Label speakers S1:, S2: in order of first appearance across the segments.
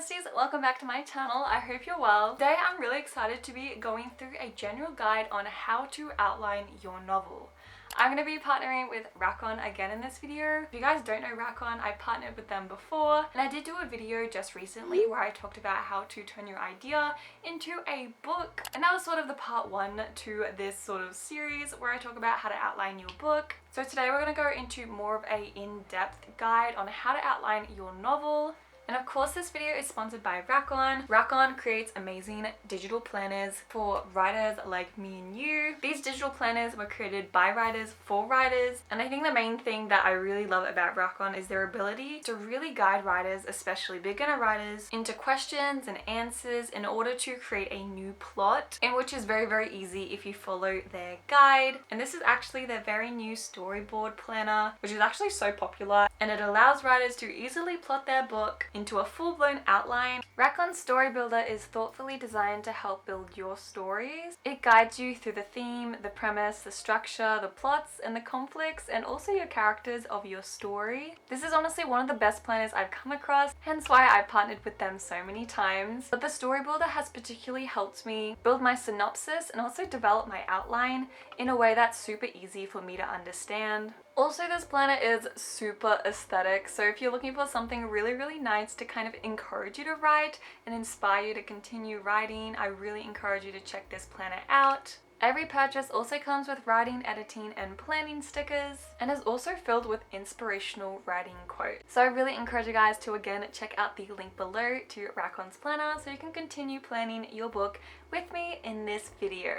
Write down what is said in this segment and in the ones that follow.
S1: besties, welcome back to my channel. I hope you're well. Today I'm really excited to be going through a general guide on how to outline your novel. I'm going to be partnering with wracon again in this video. If you guys don't know wracon, I partnered with them before and I did do a video just recently where I talked about how to turn your idea into a book, and that was sort of the part one to this sort of series where I talk about how to outline your book. So today we're going to go into more of a in-depth guide on how to outline your novel. And of course this video is sponsored by wracon. Wracon creates amazing digital planners for writers like me and you. These digital planners were created by writers for writers, and I think the main thing that I really love about wracon is their ability to really guide writers, especially beginner writers, into questions and answers in order to create a new plot, and which is very easy if you follow their guide. And this is actually their very new storyboard planner, which is actually so popular, and it allows writers to easily plot their book into a full-blown outline. wracon Story Builder is thoughtfully designed to help build your stories. It guides you through the theme, the premise, the structure, the plots, and the conflicts, and also your characters of your story. This is honestly one of the best planners I've come across, hence why I partnered with them so many times. But the Story Builder has particularly helped me build my synopsis and also develop my outline in a way that's super easy for me to understand. Also, this planner is super aesthetic, so if you're looking for something really nice to kind of encourage you to write and inspire you to continue writing, I really encourage you to check this planner out. Every purchase also comes with writing, editing, and planning stickers, and is also filled with inspirational writing quotes. So I really encourage you guys to again check out the link below to wracon's planner so you can continue planning your book with me in this video.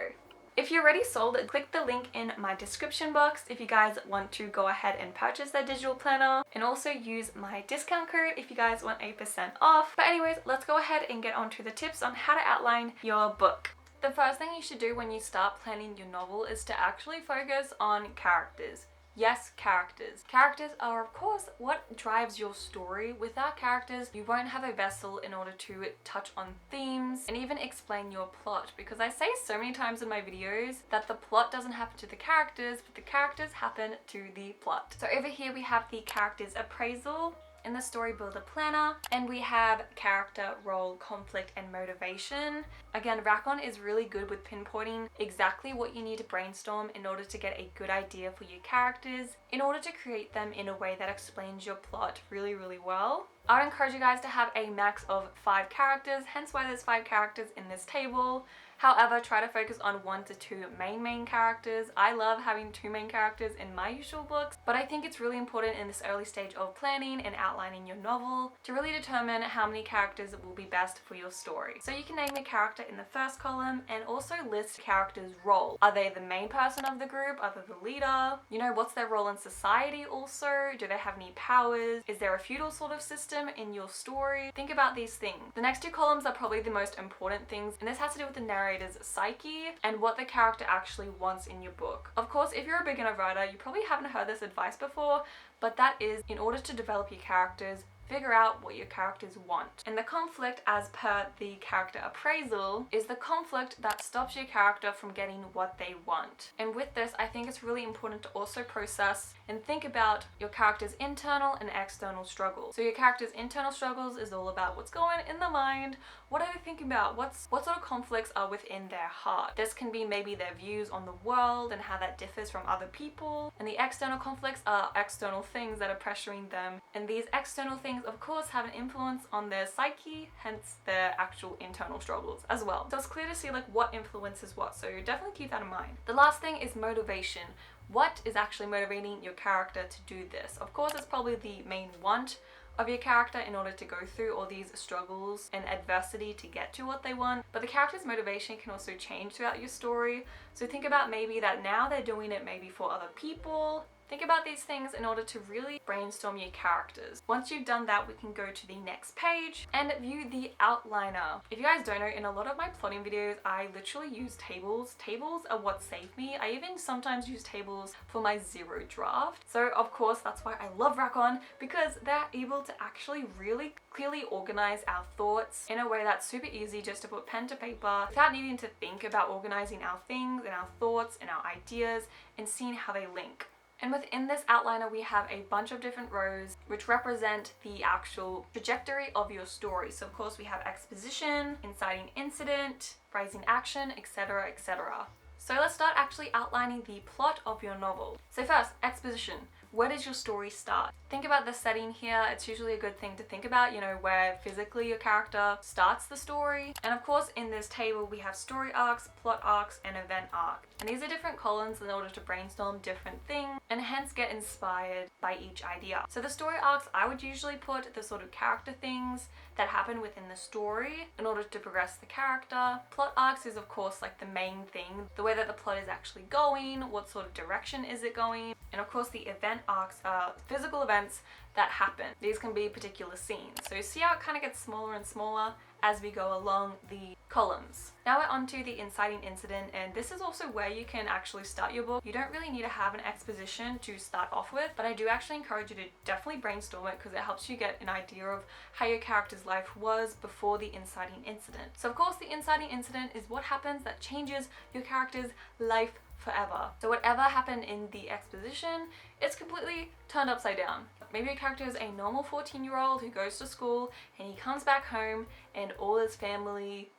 S1: If you're already sold, click the link in my description box if you guys want to go ahead and purchase their digital planner, and also use my discount code if you guys want 8% off. But anyways, let's go ahead and get on to the tips on how to outline your book. The first thing you should do when you start planning your novel is to actually focus on characters. Yes, characters. Characters are of course what drives your story. Without characters, you won't have a vessel in order to touch on themes and even explain your plot, because I say so many times in my videos that the plot doesn't happen to the characters, but the characters happen to the plot. So over here we have the characters appraisal in the Story Builder planner, and we have character, role, conflict, and motivation. Again, wracon is really good with pinpointing exactly what you need to brainstorm in order to get a good idea for your characters, in order to create them in a way that explains your plot really well. I would encourage you guys to have a max of 5 characters, hence why there's 5 characters in this table. However, try to focus on 1 to 2 main characters. I love having 2 main characters in my usual books, but I think it's really important in this early stage of planning and outlining your novel to really determine how many characters will be best for your story. So you can name a character in the first column and also list characters' role. Are they the main person of the group? Are they the leader? You know, what's their role in society also? Do they have any powers? Is there a feudal sort of system in your story? Think about these things. The next 2 columns are probably the most important things, and this has to do with the narrator's psyche and what the character actually wants in your book. Of course, if you're a beginner writer, you probably haven't heard this advice before, but that is, in order to develop your characters, figure out what your characters want. And the conflict, as per the character appraisal, is the conflict that stops your character from getting what they want. And with this, I think it's really important to also process and think about your character's internal and external struggles. So your character's internal struggles is all about what's going in the mind, what are they thinking about, what sort of conflicts are within their heart. This can be maybe their views on the world and how that differs from other people. And the external conflicts are external things that are pressuring them. And these external things of course have an influence on their psyche, hence their actual internal struggles as well. So it's clear to see like what influences what, so definitely keep that in mind. The last thing is motivation. What is actually motivating your character to do this? Of course it's probably the main want of your character in order to go through all these struggles and adversity to get to what they want, but the character's motivation can also change throughout your story. So think about maybe that now they're doing it maybe for other people. Think about these things in order to really brainstorm your characters. Once you've done that, we can go to the next page and view the outliner. If you guys don't know, in a lot of my plotting videos, I literally use tables. Tables are what save me. I even sometimes use tables for my zero draft. So of course, that's why I love wracon, because they're able to actually really clearly organize our thoughts in a way that's super easy just to put pen to paper without needing to think about organizing our things and our thoughts and our ideas and seeing how they link. And within this outliner, we have a bunch of different rows which represent the actual trajectory of your story. So of course we have exposition, inciting incident, rising action, etc., etc. So let's start actually outlining the plot of your novel. So first, exposition. Where does your story start? Think about the setting here. It's usually a good thing to think about, you know, where physically your character starts the story. And of course, in this table, we have story arcs, plot arcs, and event arc. And these are different columns in order to brainstorm different things and hence get inspired by each idea. So the story arcs, I would usually put the sort of character things that happen within the story in order to progress the character. Plot arcs is of course like the main thing, the way that the plot is actually going, what sort of direction is it going. And of course the event arcs are physical events that happen. These can be particular scenes. So you see how it kind of gets smaller and smaller as we go along the columns. Now we're on to the inciting incident, and this is also where you can actually start your book. You don't really need to have an exposition to start off with, but I do actually encourage you to definitely brainstorm it because it helps you get an idea of how your character's life was before the inciting incident. So of course the inciting incident is what happens that changes your character's life forever. So whatever happened in the exposition, it's completely turned upside down. Maybe your character is a normal 14-year-old who goes to school and he comes back home and all his family,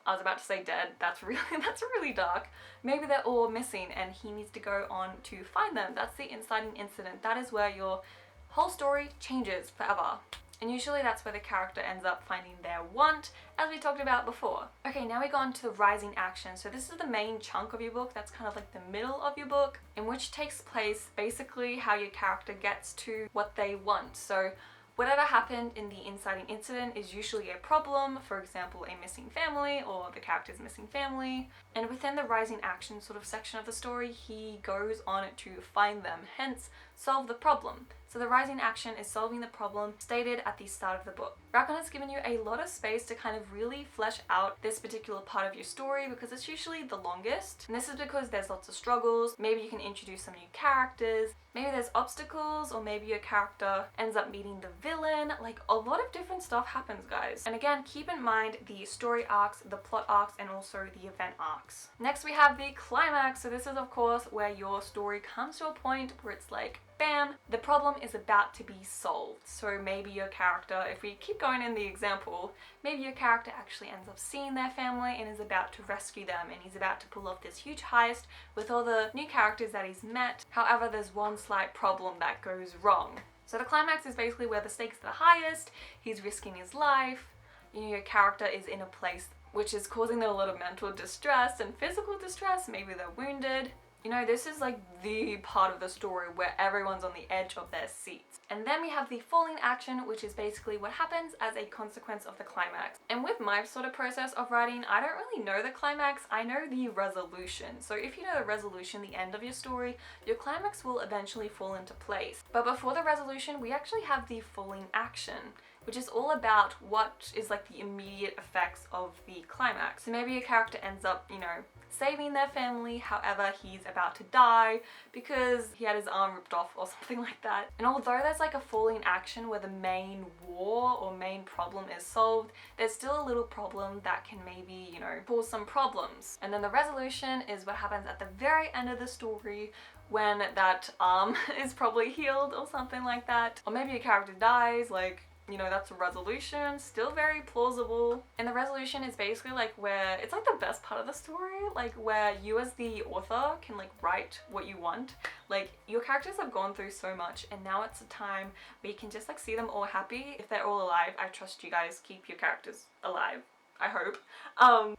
S1: I was about to say dead, that's really dark. Maybe they're all missing and he needs to go on to find them. That's the inciting incident. That is where your whole story changes forever. And usually that's where the character ends up finding their want, as we talked about before. Okay, now we go on to the rising action. So this is the main chunk of your book. That's kind of like the middle of your book, in which takes place basically how your character gets to what they want. So whatever happened in the inciting incident is usually a problem, for example, a missing family or the character's missing family. And within the rising action sort of section of the story, he goes on to find them, hence solve the problem. So the rising action is solving the problem stated at the start of the book. wracon has given you a lot of space to kind of really flesh out this particular part of your story because it's usually the longest. And this is because there's lots of struggles. Maybe you can introduce some new characters. Maybe there's obstacles, or maybe your character ends up meeting the villain. Like, a lot of different stuff happens, guys. And again, keep in mind the story arcs, the plot arcs, and also the event arcs. Next we have the climax. So this is of course where your story comes to a point where it's like, bam, the problem is about to be solved. So maybe your character, if we keep going in the example, maybe your character actually ends up seeing their family and is about to rescue them, and he's about to pull off this huge heist with all the new characters that he's met. However, there's one slight problem that goes wrong. So the climax is basically where the stakes are the highest, he's risking his life, you know, your character is in a place which is causing them a lot of mental distress and physical distress, maybe they're wounded. You know, this is like the part of the story where everyone's on the edge of their seats. And then we have the falling action, which is basically what happens as a consequence of the climax. And with my sort of process of writing, I don't really know the climax, I know the resolution. So if you know the resolution, the end of your story, your climax will eventually fall into place. But before the resolution, we actually have the falling action, which is all about what is like the immediate effects of the climax. So maybe your character ends up, you know, saving their family, however he's about to die because he had his arm ripped off or something like that. And although there's like a falling action where the main war or main problem is solved, there's still a little problem that can maybe, you know, cause some problems. And then the resolution is what happens at the very end of the story when that arm is probably healed or something like that. Or maybe your character dies, like, you know, that's a resolution, still very plausible. And the resolution is basically like where, it's like the best part of the story, like where you as the author can like write what you want. Like, your characters have gone through so much and now it's a time where you can just like see them all happy. If they're all alive, I trust you guys keep your characters alive, I hope.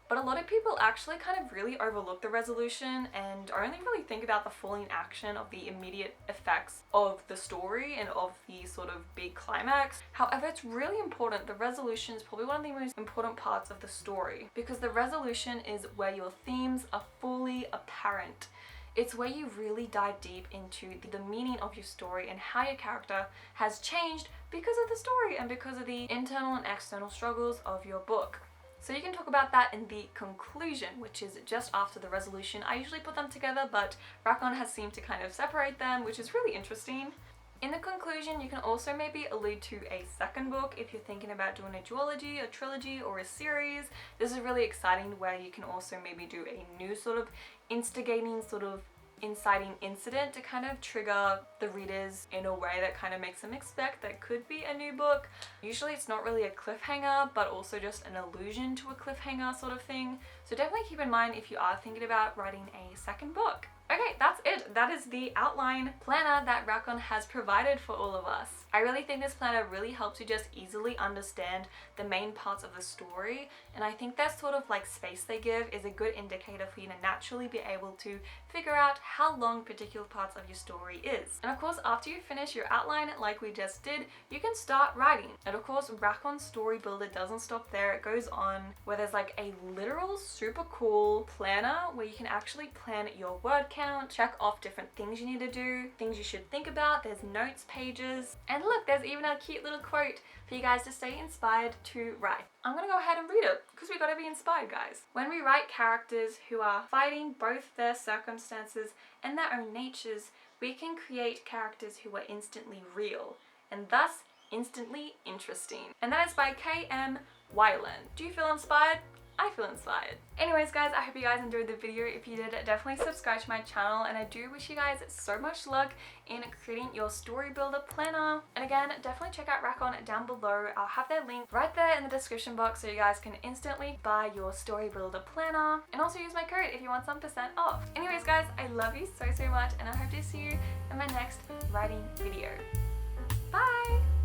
S1: But a lot of people actually kind of really overlook the resolution and only really think about the falling action of the immediate effects of the story and of the sort of big climax. However, it's really important. The resolution is probably one of the most important parts of the story because the resolution is where your themes are fully apparent. It's where you really dive deep into the meaning of your story and how your character has changed because of the story and because of the internal and external struggles of your book. So you can talk about that in the conclusion, which is just after the resolution. I usually put them together, but wracon has seemed to kind of separate them, which is really interesting. In the conclusion, you can also maybe allude to a second book if you're thinking about doing a duology, a trilogy, or a series. This is really exciting where you can also maybe do a new sort of instigating sort of inciting incident to kind of trigger the readers in a way that kind of makes them expect that could be a new book. Usually it's not really a cliffhanger, but also just an allusion to a cliffhanger sort of thing. So definitely keep in mind if you are thinking about writing a second book. Okay, that's it. That is the outline planner that wracon has provided for all of us. I really think this planner really helps you just easily understand the main parts of the story, and I think that sort of like space they give is a good indicator for you to naturally be able to figure out how long particular parts of your story is. And of course, after you finish your outline like we just did, you can start writing. And of course, wracon Story Builder doesn't stop there. It goes on where there's like a literal super cool planner where you can actually plan your word count, check off different things you need to do, things you should think about. There's notes pages, and look, there's even a cute little quote for you guys to stay inspired to write. I'm gonna go ahead and read it because we gotta be inspired, guys. When we write characters who are fighting both their circumstances and their own natures, we can create characters who are instantly real and thus instantly interesting. And that is by K.M. Weiland. Do you feel inspired? I feel inspired. Anyways guys, I hope you guys enjoyed the video. If you did, definitely subscribe to my channel, and I do wish you guys so much luck in creating your story builder planner. And again, definitely check out wracon down below. I'll have their link right there in the description box so you guys can instantly buy your story builder planner, and also use my code if you want some % off. Anyways guys, I love you so much, and I hope to see you in my next writing video. Bye!